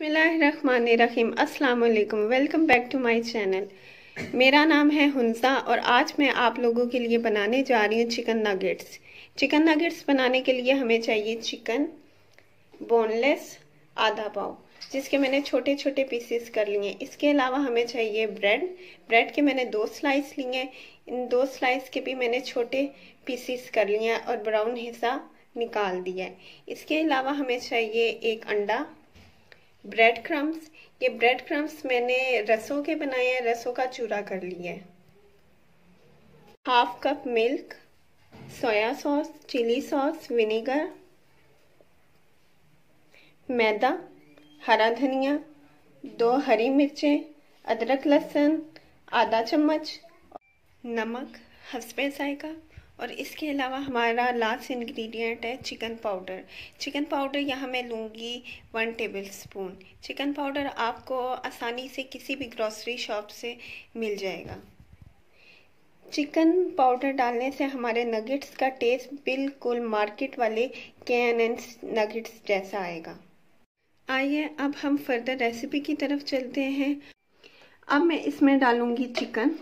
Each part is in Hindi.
बिस्मिल्लाहिर्रहमानिर्रहीम। अस्सलाम वालेकुम। Welcome back to my channel. मेरा नाम है हुंसा और आज मैं आप लोगों के लिए बनाने जा रही हूँ चिकन नगेट्स। चिकन नगेट्स बनाने के लिए हमें चाहिए चिकन बोनलेस आधा पाव, जिसके मैंने छोटे छोटे पीसेस कर लिए। इसके अलावा हमें चाहिए ब्रेड के मैंने 2 स्लाइस लिए। इन 2 स्लाइस के भी मैंने छोटे पीसेस कर लिए और ब्राउन हिस्सा निकाल दिया है। इसके अलावा हमें चाहिए एक अंडा, ब्रेड क्रम्स। ये ब्रेड क्रम्स मैंने रसों के बनाए हैं, रसों का चूरा कर लिया है। Half cup milk, soya sauce, chilli sauce, vinegar, मैदा, हरा धनिया, 2 हरी मिर्चें, अदरक लहसुन आधा चम्मच, नमक हस्बे जायका। और इसके अलावा हमारा लास्ट इंग्रेडिएंट है चिकन पाउडर। चिकन पाउडर यहाँ मैं लूँगी 1 टेबल स्पून। चिकन पाउडर आपको आसानी से किसी भी ग्रोसरी शॉप से मिल जाएगा। चिकन पाउडर डालने से हमारे नगेट्स का टेस्ट बिल्कुल मार्केट वाले KNN नगेट्स जैसा आएगा। आइए अब हम फर्दर रेसिपी की तरफ चलते हैं। अब मैं इसमें डालूँगी चिकन,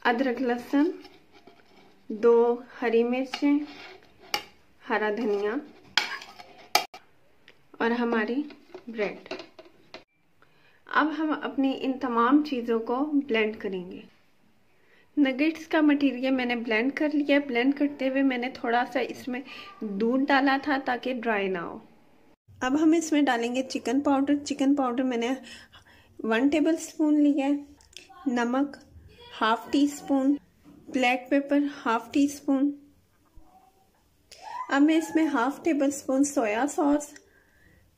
अदरक लहसुन, 2 हरी मिर्चें, हरा धनिया और हमारी ब्रेड। अब हम अपनी इन तमाम चीज़ों को ब्लेंड करेंगे। नगेट्स का मटेरियल मैंने ब्लेंड कर लिया। ब्लेंड करते हुए मैंने थोड़ा सा इसमें दूध डाला था ताकि ड्राई ना हो। अब हम इसमें डालेंगे चिकन पाउडर। चिकन पाउडर मैंने 1 टेबल स्पून लिया है, नमक half tea spoon, black pepper half tea spoon. अब मैं इसमें half table spoon soya sauce,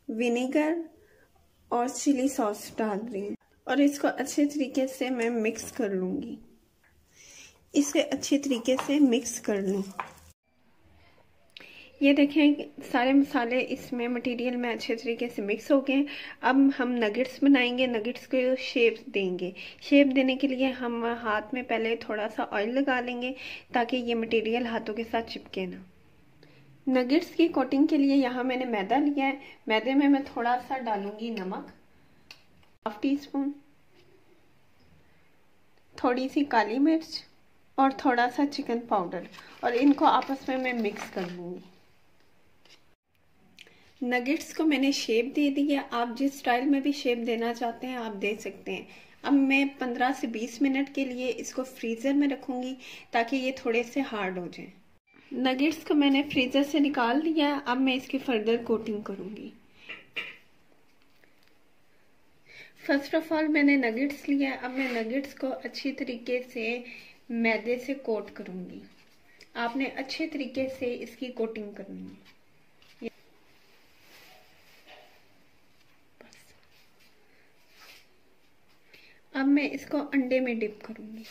vinegar और चिली सॉस डाल रही हूँ और इसको अच्छे तरीके से मैं मिक्स कर लूँगी। इसे अच्छे तरीके से मिक्स कर लूँ। ये देखें सारे मसाले इसमें मटेरियल में अच्छे तरीके से मिक्स हो गए। अब हम नगेट्स बनाएंगे। नगेट्स को शेप देंगे। शेप देने के लिए हम हाथ में पहले थोड़ा सा ऑयल लगा लेंगे ताकि ये मटेरियल हाथों के साथ चिपके ना। नगेट्स की कोटिंग के लिए यहाँ मैंने मैदा लिया है। मैदे में मैं थोड़ा सा डालूंगी नमक, हाफ टी स्पून, थोड़ी सी काली मिर्च और थोड़ा सा चिकन पाउडर, और इनको आपस में मैं मिक्स कर लूँगी। नगेट्स को मैंने शेप दे दी है। आप जिस स्टाइल में भी शेप देना चाहते हैं आप दे सकते हैं। अब मैं 15 से 20 मिनट के लिए इसको फ्रीज़र में रखूँगी ताकि ये थोड़े से हार्ड हो जाएं। नगेट्स को मैंने फ्रीज़र से निकाल लिया है। अब मैं इसकी फर्दर कोटिंग करूँगी। फर्स्ट ऑफ ऑल मैंने नगेट्स लिया है। अब मैं नगेट्स को अच्छी तरीके से मैदे से कोट करूँगी। आपने अच्छे तरीके से इसकी कोटिंग करनी है। अब मैं इसको अंडे में डिप करूंगी।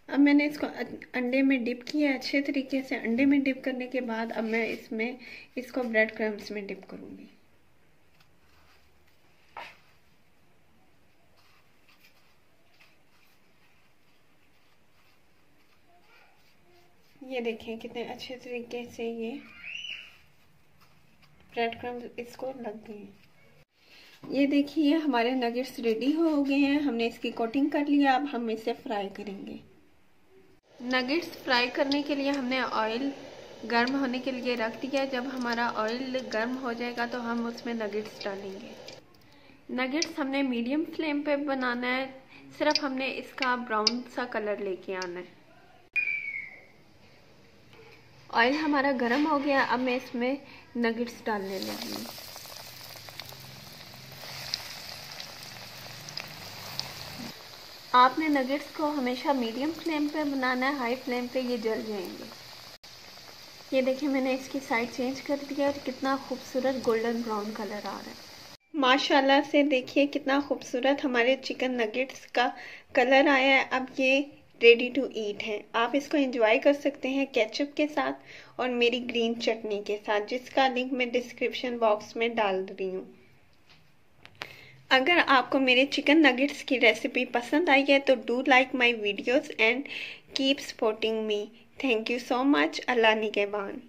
अब मैंने इसको अंडे में डिप किया अच्छे तरीके से। अंडे में डिप करने के बाद अब मैं इसको ब्रेड क्रम्स में डिप करूंगी। ये देखें कितने अच्छे तरीके से ये ब्रेड क्रम्स इसको लग गए हैं। ये देखिए हमारे नगेट्स रेडी हो गए हैं। हमने इसकी कोटिंग कर लिया। अब हम इसे फ्राई करेंगे। नगेट्स फ्राई करने के लिए हमने ऑयल गर्म होने के लिए रख दिया। जब हमारा ऑयल गर्म हो जाएगा तो हम उसमें नगेट्स डालेंगे। नगेट्स हमने मीडियम फ्लेम पे बनाना है। सिर्फ हमने इसका ब्राउन सा कलर लेके आना है। ऑयल हमारा गर्म हो गया। अब मैं इसमें नगेट्स डालने लगी हूँ। आपने नगेट्स को हमेशा मीडियम फ्लेम पे बनाना है, हाई फ्लेम पे ये जल जाएंगे। ये देखिए मैंने इसकी साइड चेंज कर दिया और कितना खूबसूरत गोल्डन ब्राउन कलर आ रहा है। माशाल्लाह से देखिए कितना खूबसूरत हमारे चिकन नगेट्स का कलर आया है। अब ये रेडी टू ईट है। आप इसको एंजॉय कर सकते हैं केचप के साथ और मेरी ग्रीन चटनी के साथ, जिसका लिंक मैं डिस्क्रिप्शन बॉक्स में डाल रही हूँ। अगर आपको मेरे चिकन नगेट्स की रेसिपी पसंद आई है तो do like my videos and keep supporting me. Thank you so much. Allah निगहबान।